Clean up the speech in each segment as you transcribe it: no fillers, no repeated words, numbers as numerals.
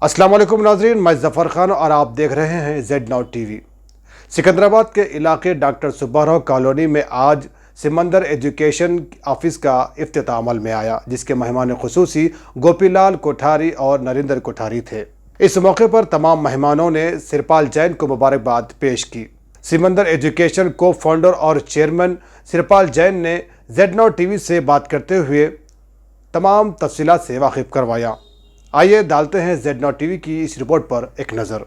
अस्सलाम वालेकुम नाजरीन, मैं ज़फ़र खान और आप देख रहे हैं Z Now TV। सिकंदराबाद के इलाके डॉक्टर सुब्बाराव कॉलोनी में आज सिमंदर एजुकेशन ऑफिस का इफ्तिताह अमल में आया, जिसके मेहमान खुसूसी गोपीलाल कोठारी और नरेंद्र कोठारी थे। इस मौके पर तमाम मेहमानों ने सिरपाल जैन को मुबारकबाद पेश की। सिमंदर एजुकेशन को फाउंडर और चेयरमैन सिरपाल जैन ने Z Now TV से बात करते हुए तमाम तफसीलात से वाकिफ करवाया। आइए डालते हैं Z Now TV की इस रिपोर्ट पर एक नज़र।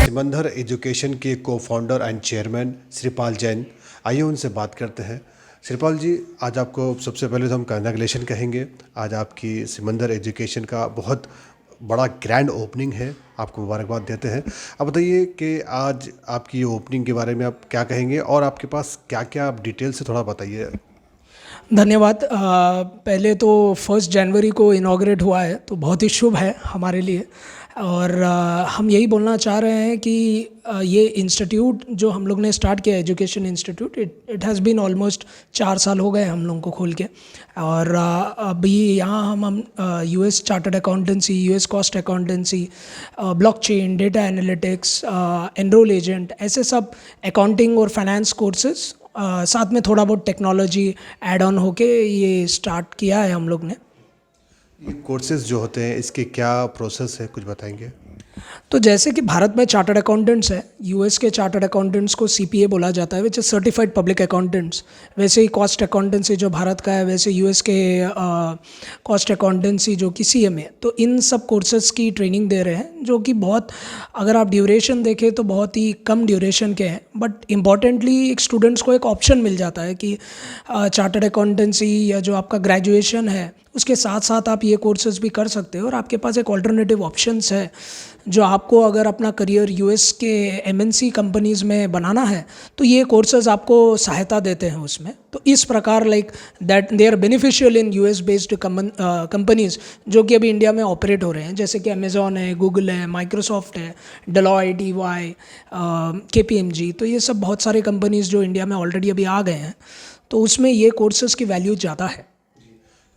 सिमंदर एजुकेशन के को founder and chairman Shripal Jain, आइए उनसे बात करते हैं। श्रीपाल जी, आज आपको सबसे पहले तो हम कंग्रेचुलेशन कहेंगे। आज आपकी सिमंदर एजुकेशन का बहुत बड़ा ग्रैंड ओपनिंग है, आपको मुबारकबाद देते हैं। अब बताइए कि आज आपकी ओपनिंग के बारे में आप क्या कहेंगे और आपके पास क्या क्या आप डिटेल से थोड़ा बताइए। धन्यवाद। पहले तो 1 जनवरी को इनॉग्रेट हुआ है, तो बहुत ही शुभ है हमारे लिए। और हम यही बोलना चाह रहे हैं कि ये इंस्टीट्यूट जो हम लोग ने स्टार्ट किया, education institute, it has been almost 4 साल हो गए हम लोगों को खोल के। और अभी यहाँ हम US chartered accountancy, US cost accountancy, blockchain, data analytics, enrol agent, ऐसे सब अकाउंटिंग और फाइनेंस कोर्सेज, साथ में थोड़ा बहुत टेक्नोलॉजी ऐड ऑन होके ये स्टार्ट किया है हम लोग ने। ये कोर्सेज जो होते हैं इसके क्या प्रोसेस है, कुछ बताएंगे? तो जैसे कि भारत में चार्टर्ड अकाउंटेंट्स है, US के चार्टर्ड अकाउंटेंट्स को CPA बोला जाता है, which is certified public accountants. वैसे ही कॉस्ट अकाउंटेंसी जो भारत का है, वैसे US के कॉस्ट अकाउंटेंसी जो कि CMA। तो इन सब कोर्सेज की ट्रेनिंग दे रहे हैं, जो कि बहुत, अगर आप ड्यूरेशन देखें तो बहुत ही कम ड्यूरेशन के हैं। बट इम्पॉर्टेंटली एक स्टूडेंट्स को एक ऑप्शन मिल जाता है कि चार्टर्ड अकाउंटेंसी या जो आपका ग्रेजुएशन है उसके साथ साथ आप ये कोर्सेज भी कर सकते हो, और आपके पास एक ऑल्टरनेटिव ऑप्शंस है जो आपको अगर अपना करियर US के MNC कंपनीज़ में बनाना है तो ये कोर्सेज आपको सहायता देते हैं उसमें। तो इस प्रकार like that they are beneficial in US based companies जो कि अभी इंडिया में ऑपरेट हो रहे हैं, जैसे कि अमेज़ॉन है, गूगल है, माइक्रोसॉफ्ट है, डेलॉयट, EY, KPMG। तो ये सब बहुत सारे कंपनीज़ जो इंडिया में ऑलरेडी अभी आ गए हैं, तो उसमें ये कोर्सेज़ की वैल्यू ज़्यादा है।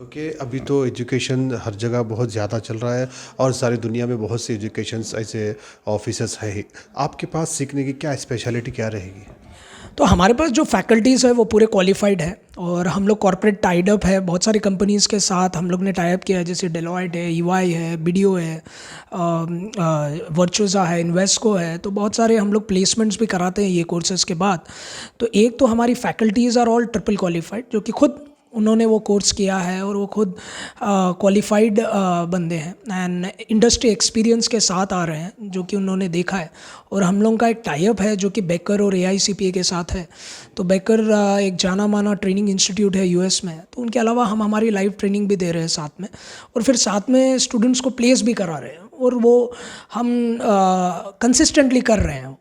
ओके, अभी तो एजुकेशन हर जगह बहुत ज़्यादा चल रहा है और सारी दुनिया में बहुत से एजुकेशन ऐसे ऑफिसेस है ही। आपके पास सीखने की क्या स्पेशलिटी क्या रहेगी? तो हमारे पास जो फैकल्टीज़ है वो पूरे क्वालिफाइड है, और हम लोग कॉर्पोरेट टाइड अप है बहुत सारी कंपनीज़ के साथ हम लोग ने टाई अप किया है, जैसे डेलॉयट है, EY है, BDO है, वर्चुज़ा है, इन्वेस्को है। तो बहुत सारे हम लोग प्लेसमेंट्स भी कराते हैं ये कोर्सेज़ के बाद। तो एक तो हमारी faculties are all triple qualified, जो कि खुद उन्होंने वो कोर्स किया है और वो खुद क्वालिफाइड बंदे हैं एंड इंडस्ट्री एक्सपीरियंस के साथ आ रहे हैं, जो कि उन्होंने देखा है। और हम लोगों का एक टाई अप है जो कि बेकर और AICPA के साथ है। तो बेकर एक जाना माना ट्रेनिंग इंस्टीट्यूट है US में, तो उनके अलावा हम हमारी लाइव ट्रेनिंग भी दे रहे हैं साथ में, और फिर साथ में स्टूडेंट्स को प्लेस भी करा रहे हैं, और वो हम कंसिस्टेंटली कर रहे हैं।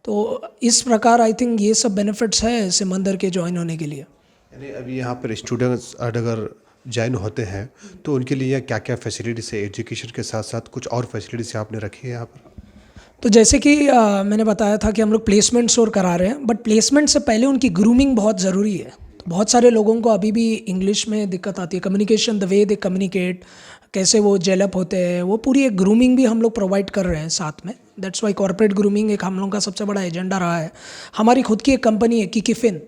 तो इस प्रकार आई थिंक ये सब बेनिफिट्स है सिमंदर के ज्वाइन होने के लिए। यानी अभी यहाँ पर स्टूडेंट्स अगर ज्वाइन होते हैं तो उनके लिए क्या क्या फैसिलिटीज़ है, एजुकेशन के साथ साथ कुछ और फैसिलिटीज़ आपने रखी है यहाँ पर? तो जैसे कि मैंने बताया था कि हम लोग प्लेसमेंट्स और करा रहे हैं, बट प्लेसमेंट से पहले उनकी ग्रूमिंग बहुत ज़रूरी है। तो बहुत सारे लोगों को अभी भी इंग्लिश में दिक्कत आती है, communication, the way they communicate, कैसे वो जेलअप होते हैं, वो पूरी एक ग्रूमिंग भी हम लोग प्रोवाइड कर रहे हैं साथ में। दैट्स वाई कॉर्पोरेट ग्रूमिंग एक हम लोगों का सबसे बड़ा एजेंडा रहा है। हमारी खुद की एक कंपनी है किकीफिन,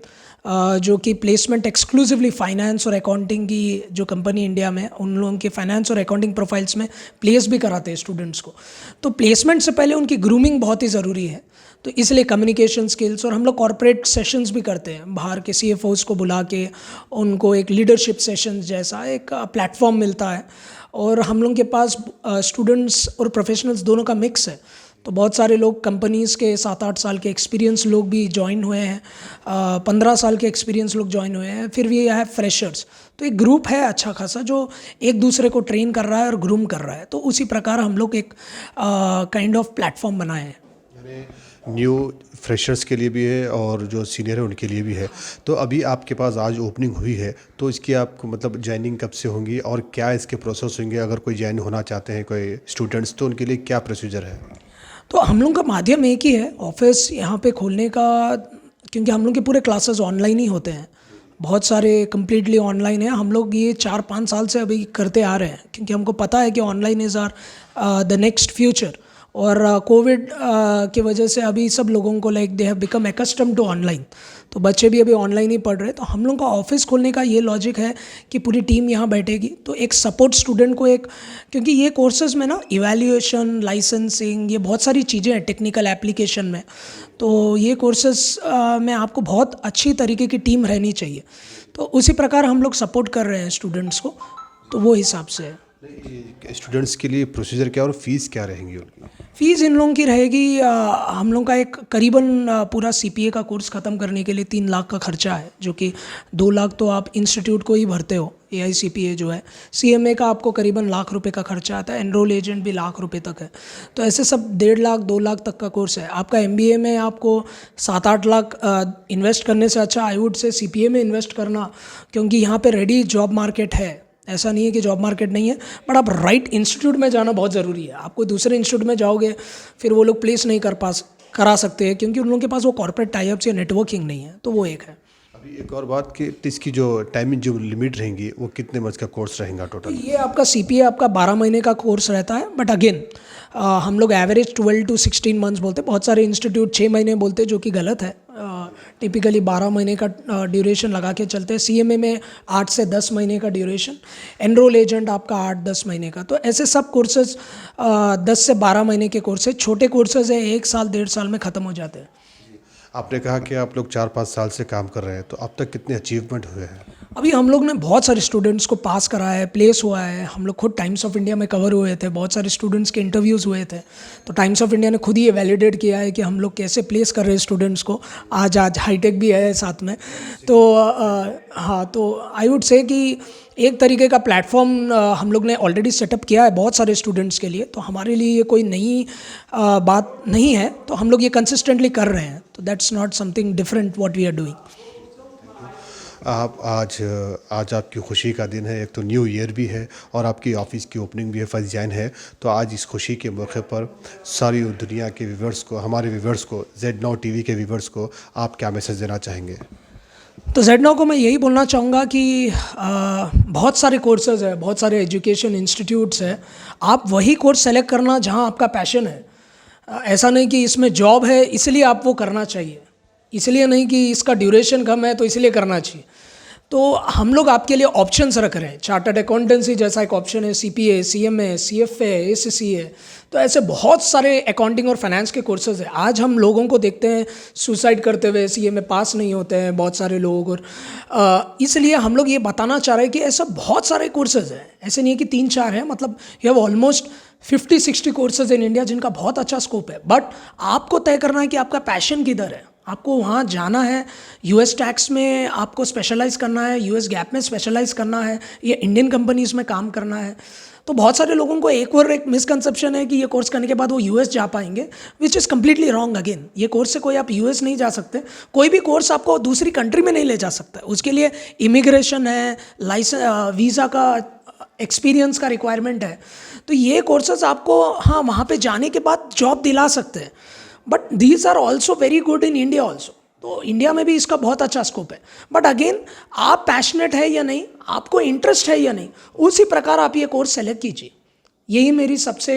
जो कि प्लेसमेंट एक्सक्लूसिवली फाइनेंस और अकाउंटिंग की जो कंपनी इंडिया में, उन लोगों के फाइनेंस और अकाउंटिंग प्रोफाइल्स में प्लेस भी कराते हैं स्टूडेंट्स को। तो प्लेसमेंट से पहले उनकी ग्रूमिंग बहुत ही ज़रूरी है, तो इसलिए कम्युनिकेशन स्किल्स, और हम लोग कॉर्पोरेट सेशंस भी करते हैं, बाहर के CFOs को बुला के उनको एक लीडरशिप सेशंस जैसा एक प्लेटफॉर्म मिलता है। और हम लोग के पास स्टूडेंट्स और प्रोफेशनल्स दोनों का मिक्स है, तो बहुत सारे लोग कंपनीज़ के 7-8 साल के एक्सपीरियंस लोग भी ज्वाइन हुए हैं, 15 साल के एक्सपीरियंस लोग ज्वाइन हुए हैं, फिर भी यह है फ्रेशर्स। तो एक ग्रुप है अच्छा खासा जो एक दूसरे को ट्रेन कर रहा है और ग्रूम कर रहा है। तो उसी प्रकार हम लोग एक काइंड ऑफ प्लेटफॉर्म बनाए हैं। न्यू फ्रेशर्स के लिए भी है और जो सीनियर है उनके लिए भी है। तो अभी आपके पास आज ओपनिंग हुई है, तो इसकी आपको मतलब ज्वाइनिंग कब से होंगी और क्या इसके प्रोसेस होंगे? अगर कोई ज्वाइन होना चाहते हैं कोई स्टूडेंट्स, तो उनके लिए क्या प्रोसीजर है? तो हम लोग का माध्यम एक ही है, ऑफिस यहाँ पे खोलने का, क्योंकि हम लोग के पूरे क्लासेस ऑनलाइन ही होते हैं, बहुत सारे कम्प्लीटली ऑनलाइन है। हम लोग ये 4-5 साल से अभी करते आ रहे हैं, क्योंकि हमको पता है कि online is are the next future. और कोविड की वजह से अभी सब लोगों को like they have become accustom to online, तो बच्चे भी अभी ऑनलाइन ही पढ़ रहे हैं। तो हम लोग का ऑफिस खोलने का ये लॉजिक है कि पूरी टीम यहाँ बैठेगी, तो एक सपोर्ट स्टूडेंट को एक, क्योंकि ये कोर्सेज में ना इवैल्यूएशन, लाइसेंसिंग, ये बहुत सारी चीज़ें हैं टेक्निकल एप्लीकेशन में, तो ये कोर्सेज में आपको बहुत अच्छी तरीके की टीम रहनी चाहिए। तो उसी प्रकार हम लोग सपोर्ट कर रहे हैं स्टूडेंट्स को, तो वो हिसाब से है। स्टूडेंट्स के लिए प्रोसीजर क्या और फीस क्या रहेंगी उनकी? फ़ीस इन लोगों की रहेगी, हम लोग का एक करीबन पूरा CPA का कोर्स ख़त्म करने के लिए 3 लाख का खर्चा है, जो कि 2 लाख तो आप इंस्टीट्यूट को ही भरते हो, AICPA जो है। CMA का आपको करीबन लाख रुपए का खर्चा आता है, एनरोल एजेंट भी लाख रुपए तक है। तो ऐसे सब 1.5 लाख 2 लाख तक का कोर्स है। आपका MBA में आपको 7-8 लाख इन्वेस्ट करने से अच्छा आई वुड से CPA में इन्वेस्ट करना, क्योंकि यहाँ पे रेडी जॉब मार्केट है। ऐसा नहीं है कि जॉब मार्केट नहीं है, बट आप राइट इंस्टीट्यूट में जाना बहुत ज़रूरी है। आप कोई दूसरे इंस्टीट्यूट में जाओगे फिर वो लोग प्लेस नहीं करा सकते हैं, क्योंकि उन लोगों के पास वो कॉर्पोरेट टाइप्स या नेटवर्किंग नहीं है, तो वो एक है। अभी एक और बात कि इसकी जो टाइमिंग जो लिमिट रहेंगी वो कितने मंथ का कोर्स रहेगा टोटल? ये आपका CPA आपका 12 महीने का कोर्स रहता है, बट अगेन हम लोग एवरेज 12 to 16 मंथ्स बोलते हैं। बहुत सारे इंस्टीट्यूट 6 महीने बोलते हैं, जो कि गलत है। टिपिकली 12 महीने का ड्यूरेशन लगा के चलते हैं। CMA में 8 से 10 महीने का ड्यूरेशन, एनरोल एजेंट आपका 8-10 महीने का। तो ऐसे सब कोर्सेज 10 से 12 महीने के कोर्सेज, छोटे कोर्सेज है 1 साल 1.5 साल में ख़त्म हो जाते हैं। आपने कहा कि आप लोग 4-5 साल से काम कर रहे हैं, तो अब तक कितने अचीवमेंट हुए हैं? अभी हम लोग ने बहुत सारे स्टूडेंट्स को पास कराया है, प्लेस हुआ है। हम लोग खुद टाइम्स ऑफ इंडिया में कवर हुए थे, बहुत सारे स्टूडेंट्स के इंटरव्यूज़ हुए थे, तो टाइम्स ऑफ इंडिया ने खुद ही ये वैलिडेट किया है कि हम लोग कैसे प्लेस कर रहे हैं स्टूडेंट्स को। आज हाईटेक भी है साथ में, तो हाँ, तो आई वुड से कि एक तरीके का प्लेटफॉर्म हम लोग ने ऑलरेडी सेटअप किया है बहुत सारे स्टूडेंट्स के लिए, तो हमारे लिए ये कोई नई बात नहीं है, तो हम लोग ये कंसिस्टेंटली कर रहे हैं, तो that's not something different what we are doing. आप आज आपकी खुशी का दिन है, एक तो न्यू ईयर भी है और आपकी ऑफिस की ओपनिंग भी है, फर्स्ट जैन है। तो आज इस खुशी के मौके पर सारी दुनिया के व्यूवर्स को, हमारे व्यूवर्स को, Z Now TV के व्यूवर्स को आप क्या मैसेज देना चाहेंगे? तो Z Now को मैं यही बोलना चाहूँगा कि बहुत सारे कोर्सेज है, बहुत सारे एजुकेशन इंस्टीट्यूट्स है। आप वही कोर्स सेलेक्ट करना जहाँ आपका पैशन है। ऐसा नहीं कि इसमें जॉब है इसलिए आप वो करना चाहिए, इसलिए नहीं कि इसका ड्यूरेशन कम है तो इसलिए करना चाहिए। तो हम लोग आपके लिए ऑप्शंस रख रहे हैं। चार्टर्ड अकाउंटेंसी जैसा एक ऑप्शन है, CPA, CMA, CFA, ACCA, तो ऐसे बहुत सारे अकाउंटिंग और फाइनेंस के कोर्सेज हैं। आज हम लोगों को देखते हैं सुसाइड करते हुए, CA में पास नहीं होते हैं बहुत सारे लोग, और इसलिए हम लोग ये बताना चाह रहे हैं कि ऐसा बहुत सारे कोर्सेज हैं। ऐसे नहीं है कि 3-4 हैं, मतलब you have almost 50-60 courses in India जिनका बहुत अच्छा स्कोप है। बट आपको तय करना है कि आपका पैशन किधर है। आपको वहाँ जाना है, US टैक्स में आपको स्पेशलाइज़ करना है, US गैप में स्पेशलाइज़ करना है, या इंडियन कंपनीज़ में काम करना है। तो बहुत सारे लोगों को एक मिसकंसेप्शन है कि ये कोर्स करने के बाद वो US जा पाएंगे, which is completely wrong. Again, ये कोर्स से कोई आप US नहीं जा सकते, कोई भी कोर्स आपको दूसरी कंट्री में नहीं ले जा सकता। उसके लिए इमिग्रेशन है, लाइसेंस, वीज़ा का, एक्सपीरियंस का रिक्वायरमेंट है। तो ये कोर्सेज आपको हाँ वहाँ पे जाने के बाद जॉब दिला सकते हैं, but these are also very good in India also. तो इंडिया में भी इसका बहुत अच्छा स्कोप है। बट अगेन, आप पैशनेट है या नहीं, आपको इंटरेस्ट है या नहीं, उसी प्रकार आप ये कोर्स सेलेक्ट कीजिए। यही मेरी सबसे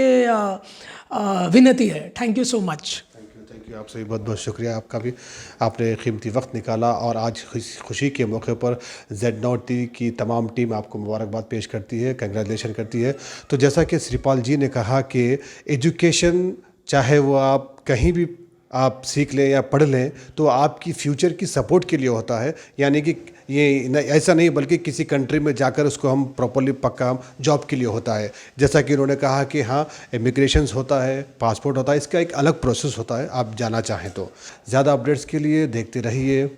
विनती है। Thank you so much. Thank you आपसे भी बहुत बहुत शुक्रिया आपका भी, आपने कीमती वक्त निकाला और आज खुशी के मौके पर Z Now TV की तमाम टीम आपको मुबारकबाद पेश करती है, कंग्रेचुलेशन करती है। तो जैसा कि श्रीपाल जी ने कहा कि एजुकेशन चाहे वो आप कहीं भी आप सीख लें या पढ़ लें तो आपकी फ्यूचर की सपोर्ट के लिए होता है, यानी कि ये ऐसा नहीं बल्कि किसी कंट्री में जाकर उसको हम प्रॉपरली पक्का जॉब के लिए होता है। जैसा कि उन्होंने कहा कि हाँ, इमिग्रेशंस होता है, पासपोर्ट होता है, इसका एक अलग प्रोसेस होता है आप जाना चाहें तो। ज़्यादा अपडेट्स के लिए देखते रहिए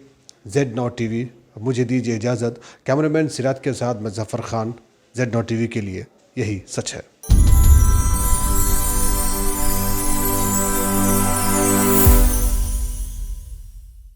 Z Now TV। मुझे दीजिए इजाज़त। कैमरामैन सिराज के साथ मैं Zafar Khan, Z Now TV के लिए यही सच है।